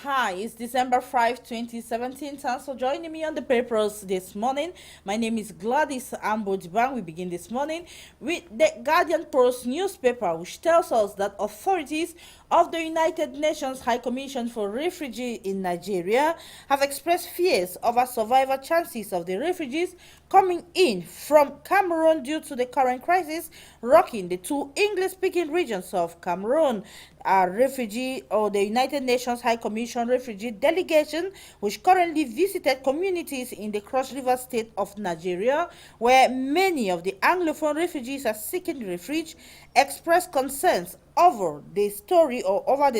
Hi, it's December 5, 2017. Thanks for joining me on the papers this morning. My name is Gladys Ambodiban. We begin this morning with the Guardian Post newspaper, which tells us that authorities of the United Nations High Commission for Refugees in Nigeria have expressed fears over survival chances of the refugees coming in from Cameroon due to the current crisis rocking the two English-speaking regions of Cameroon. A refugee or the United Nations High Commission refugee delegation, which currently visited communities in the Cross River state of Nigeria, where many of the Anglophone refugees are seeking refuge, expressed concerns over the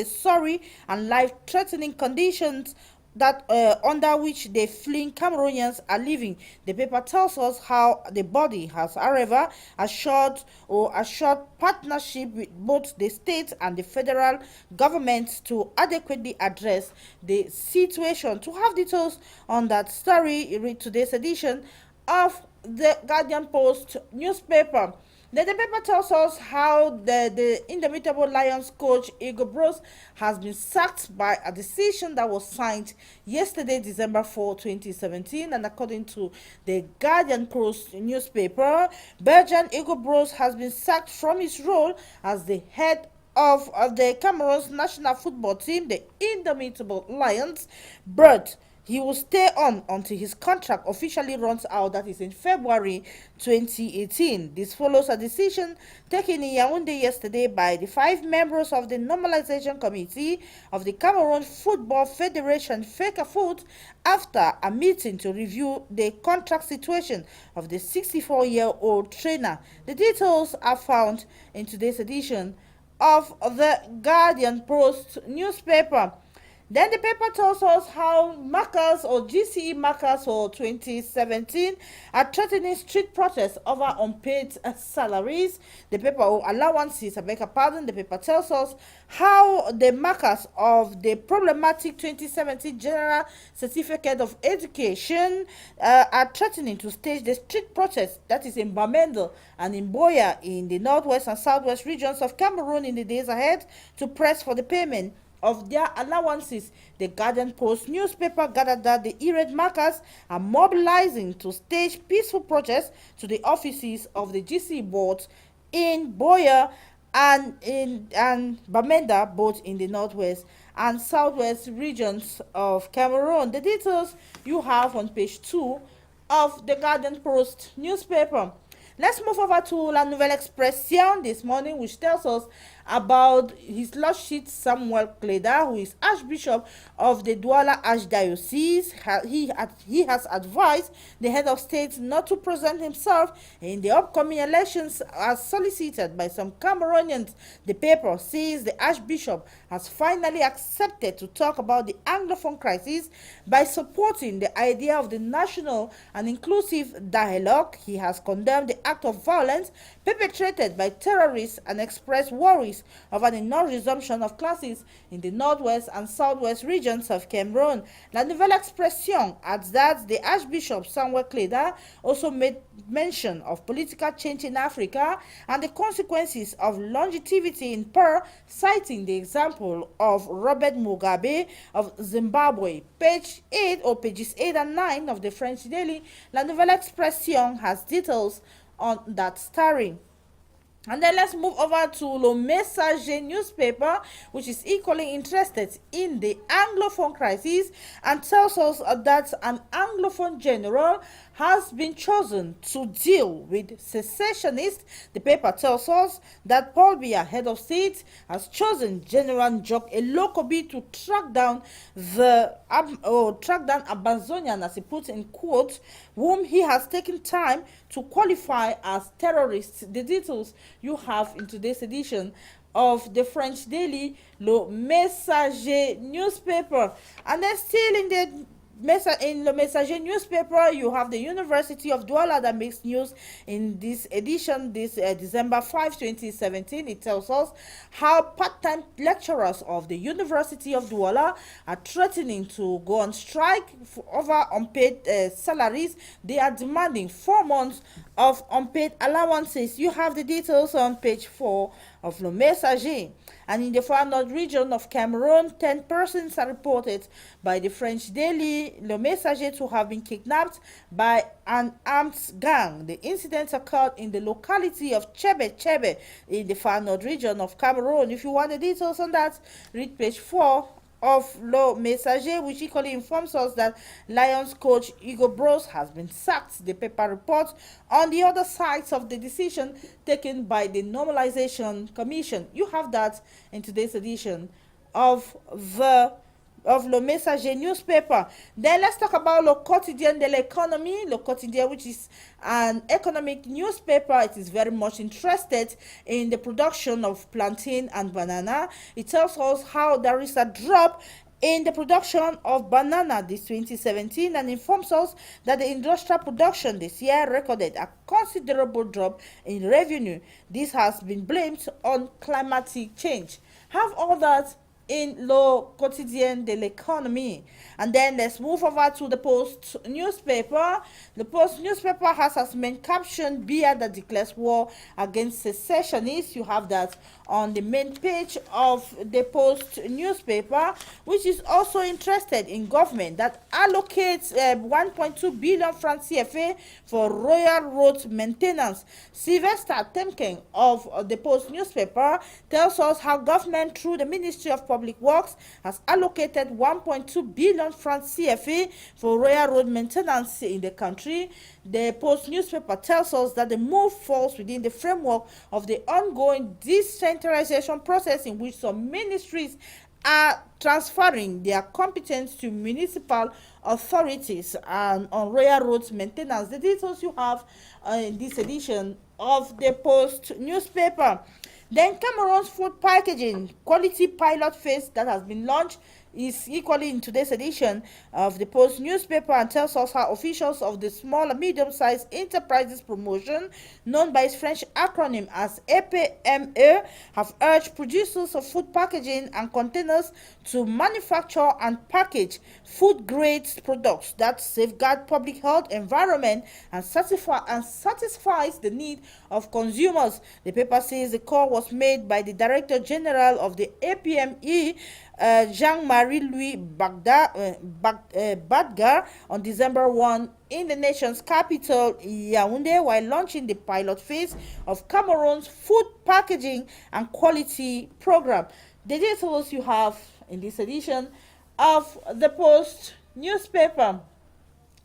sorry and life-threatening conditions that under which the fleeing Cameroonians are living. The paper tells us how the body has, however, assured partnership with both the state and the federal government to adequately address the situation. To have details on that story, read today's edition of the Guardian Post newspaper. Then the paper tells us how the Indomitable Lions coach Igor Bros has been sacked by a decision that was signed yesterday, December 4, 2017. And according to the Guardian Post newspaper, Belgian Igor Bros has been sacked from his role as the head of the Cameroon's national football team, the Indomitable Lions, but he will stay on until his contract officially runs out, that is in February 2018. This follows a decision taken in Yaoundé yesterday by the 5 members of the Normalization Committee of the Cameroon Football Federation, FECAFOOT, after a meeting to review the contract situation of the 64-year-old trainer. The details are found in today's edition of the Guardian Post newspaper. Then the paper tells us how markers or GCE markers for 2017 are threatening street protests over unpaid salaries. The paper or allowances, I beg your pardon. The paper tells us how the markers of the problematic 2017 General Certificate of Education are threatening to stage the street protest that is in Bamendo and in Boya in the northwest and southwest regions of Cameroon in the days ahead to press for the payment of their allowances. The Guardian Post newspaper gathered that the irate markers are mobilizing to stage peaceful protests to the offices of the GC board in Boya and Bamenda, both in the northwest and southwest regions of Cameroon. The details you have on page 2 of the Guardian Post newspaper. Let's move over to La Nouvelle Expression this morning, which tells us about His Lordship Samuel Kleda, who is Archbishop of the Douala Archdiocese. He has advised the head of state not to present himself in the upcoming elections as solicited by some Cameroonians. The paper says the Archbishop has finally accepted to talk about the Anglophone crisis by supporting the idea of the national and inclusive dialogue. He has condemned the act of violence perpetrated by terrorists and expressed worries over the non-resumption of classes in the northwest and southwest regions of Cameroon. La Nouvelle Expression adds that the Archbishop Samuel Kleda also made mention of political change in Africa and the consequences of longevity in power, citing the example of Robert Mugabe of Zimbabwe. Pages 8 and 9 of the French daily La Nouvelle Expression has details on that story. And then let's move over to Le Messager newspaper, which is equally interested in the Anglophone crisis and tells us that an Anglophone general has been chosen to deal with secessionists. The paper tells us that Paul Biya, head of state, has chosen General Jock Elokobi to track down Amazonian, as he puts in quotes, whom he has taken time to qualify as terrorists. The details you have in today's edition of the French daily Le Messager newspaper. And then still in Le Messager newspaper, you have the University of Douala that makes news in this edition, this December 5, 2017. It tells us how part-time lecturers of the University of Douala are threatening to go on strike over unpaid salaries. They are demanding 4 months of unpaid allowances. You have the details on page 4 of Le Messager. And in the far north region of Cameroon, 10 persons are reported by the French daily Le Messager to have been kidnapped by an armed gang. The incident occurred in the locality of Chebe Chebe in the far north region of Cameroon. If you want the details on that, read page 4 of Le Messager, which equally informs us that Lions coach Hugo Bros has been sacked. The paper reports on the other sides of the decision taken by the Normalization Commission. You have that in today's edition of Le Messager newspaper. Then let's talk about Le Quotidien de l'Economie. Le Quotidien, which is an economic newspaper, it is very much interested in the production of plantain and banana. It tells us how there is a drop in the production of banana this 2017 and informs us that the industrial production this year recorded a considerable drop in revenue. This has been blamed on climatic change. Have all that in Le Quotidien de l'Economie. And then let's move over to the Post newspaper. The Post newspaper has as main caption, "Beer that declares war against secessionists." You have that on the main page of the Post newspaper, which is also interested in government that allocates 1.2 billion francs CFA for royal road maintenance. Sylvester Temken of the Post newspaper tells us how government through the Ministry of Public Works has allocated 1.2 billion francs CFA for royal road maintenance in the country. The Post newspaper tells us that the move falls within the framework of the ongoing decentralization process in which some ministries are transferring their competence to municipal authorities and on royal roads maintenance. The details you have in this edition of the Post newspaper. Then Cameroon's food packaging quality pilot phase that has been launched is equally in today's edition of the Post newspaper and tells us how officials of the small and medium-sized enterprises promotion, known by its French acronym as EPME, have urged producers of food packaging and containers to manufacture and package food-grade products that safeguard public health, environment, and satisfies the need of consumers. The paper says the call was made by the Director General of the APME, Jean-Marie Louis Badgar, on December 1 in the nation's capital, Yaoundé, while launching the pilot phase of Cameroon's food packaging and quality program. The details you have in this edition of the Post newspaper.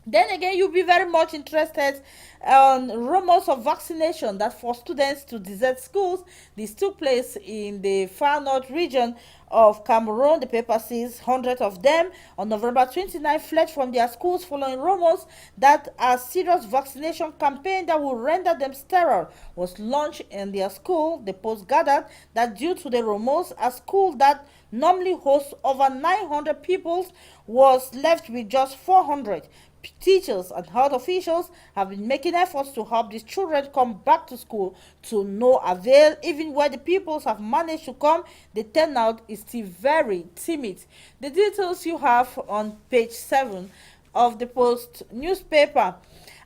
Then again, you'll be very much interested on rumors of vaccination that forced students to desert schools. This took place in the far north region of Cameroon. The paper says hundreds of them on November 29 fled from their schools following rumors that a serious vaccination campaign that would render them sterile was launched in their school. The Post gathered that due to the rumors, a school that normally hosts over 900 pupils was left with just 400. Teachers and health officials have been making efforts to help these children come back to school to no avail. Even where the pupils have managed to come, the turnout is still very timid. The details you have on page 7 of the Post newspaper.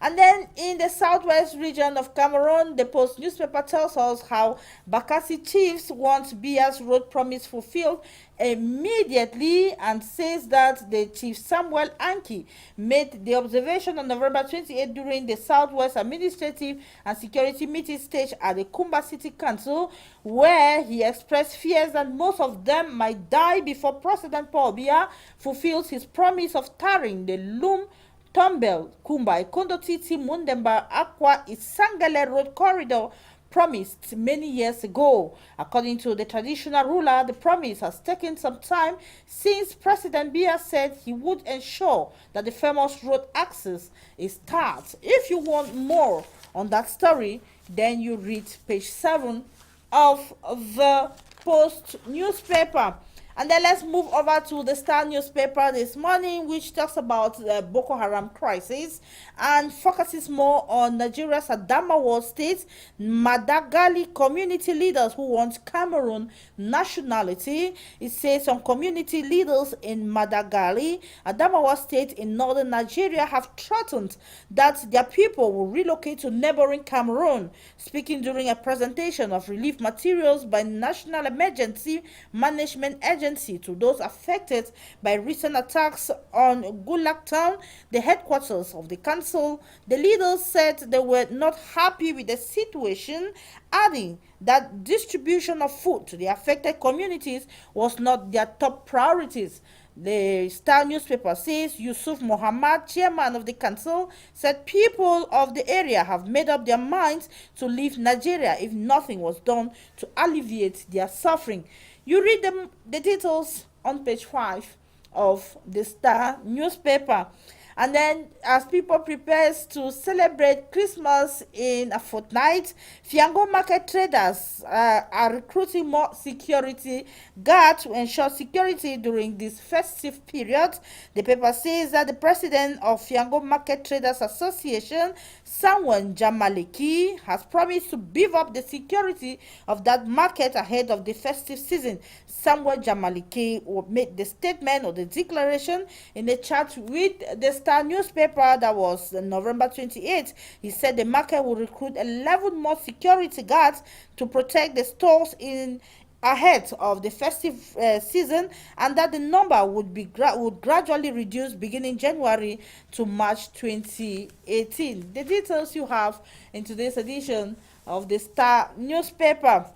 And then in the southwest region of Cameroon, the Post newspaper tells us how Bakassi chiefs want Bia's road promise fulfilled immediately and says that the chief Samuel Anki made the observation on November 28 during the Southwest Administrative and Security meeting stage at the Kumba City Council, where he expressed fears that most of them might die before President Paul Biya fulfills his promise of tarring the Loom Tombel, Kumbai, Kondo Titi, Mundemba, Aqua, Isangale Road corridor promised many years ago. According to the traditional ruler, the promise has taken some time since President Biya said he would ensure that the famous road access is tarred. If you want more on that story, then you read page 7 of the Post newspaper. And then let's move over to the Star newspaper this morning, which talks about the Boko Haram crisis and focuses more on Nigeria's Adamawa state Madagali community leaders who want Cameroon nationality. It says some community leaders in Madagali, Adamawa state in northern Nigeria, have threatened that their people will relocate to neighboring Cameroon. Speaking during a presentation of relief materials by National Emergency Management Agency to those affected by recent attacks on Gulak Town, the headquarters of the council, the leaders said they were not happy with the situation, adding that distribution of food to the affected communities was not their top priorities. The Star newspaper says Yusuf Mohammed, chairman of the council, said people of the area have made up their minds to leave Nigeria if nothing was done to alleviate their suffering. You read the details on page 5 of the Star newspaper. And then, as people prepare to celebrate Christmas in a fortnight, Fiango market traders are recruiting more security guards to ensure security during this festive period. The paper says that the president of Fiango Market Traders Association, Sanwan Jamaliki, has promised to beef up the security of that market ahead of the festive season. Samuel Jamaliki made the statement or the declaration in a chat with the Star newspaper that was November 28th. He said the market will recruit 11 more security guards to protect the stores in ahead of the festive season, and that the number would gradually reduce beginning January to March 2018. The details you have in today's edition of the Star newspaper.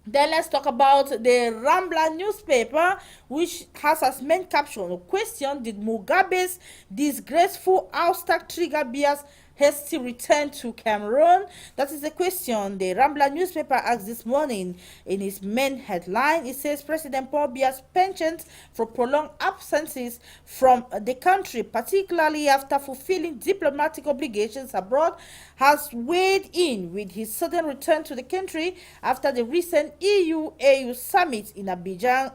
Then let's talk about the Rambler newspaper, which has as main caption a question: did Mugabe's disgraceful ouster trigger Bia's hasty return to Cameroon? That is the question the Rambler newspaper asked this morning in its main headline. It says President Paul Bia's penchant for prolonged absences from the country, particularly after fulfilling diplomatic obligations abroad, has weighed in with his sudden return to the country after the recent EU-AU summit in Abidjan,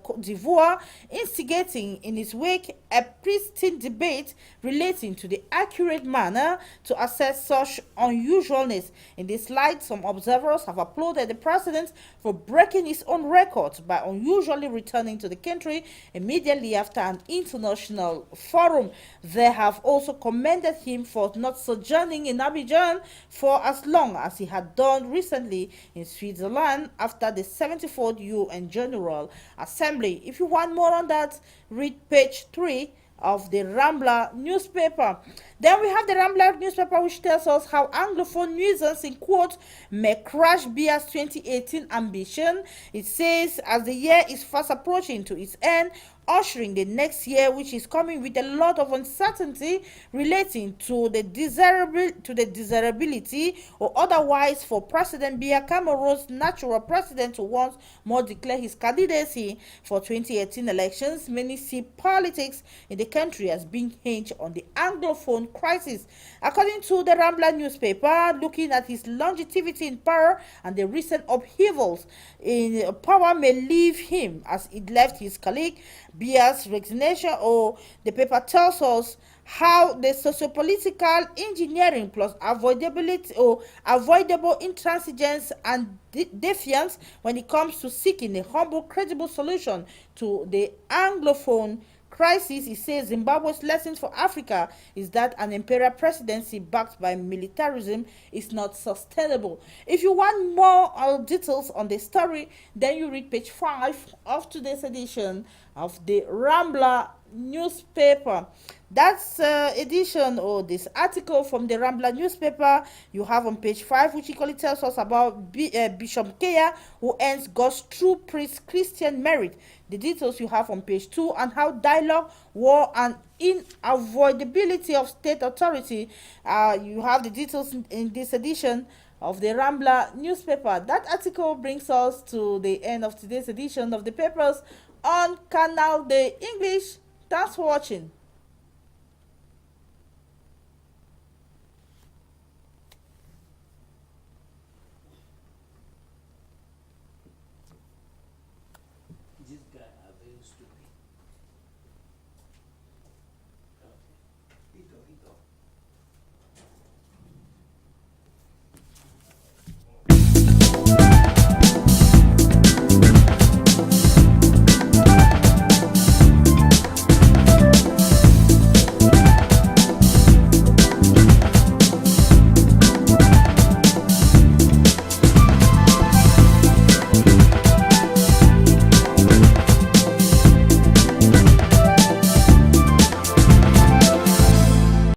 Cote d'Ivoire, instigating in its wake a pristine debate relating to the accurate manner to assess such unusualness. In this light, some observers have applauded the president for breaking his own record by unusually returning to the country immediately after an international forum. They have also commended him for not sojourning in Abidjan for as long as he had done recently in Switzerland after the 74th UN General Assembly. If you want more on that, read page 3 of the Rambler newspaper. Then we have the Rambler newspaper, which tells us how Anglophone nuisance in quote may crash Bia's 2018 ambition. It says as the year is fast approaching to its end, ushering the next year, which is coming with a lot of uncertainty relating to the desirability or otherwise for President Biya, Cameroon's natural president, to once more declare his candidacy for 2018 elections. Many see politics in the country as being hinged on the Anglophone crisis. According to the Rambler newspaper, looking at his longevity in power and the recent upheavals in power may leave him as it left his colleague Bia's resignation. Or the paper tells us how the sociopolitical engineering plus avoidability or avoidable intransigence and defiance when it comes to seeking a humble, credible solution to the Anglophone crisis. It says Zimbabwe's lessons for Africa is that an imperial presidency backed by militarism is not sustainable. If you want more details on the story, then you read page 5 of today's edition of the Rambler newspaper. That's edition or this article from the Rambler newspaper you have on page 5, which equally tells us about Bishop Kea, who earns God's true priest Christian merit. The details you have on page 2, and how dialogue, war, and unavoidability of state authority. You have the details in this edition of the Rambler newspaper. That article brings us to the end of today's edition of the papers on Canal de English. Thanks for watching.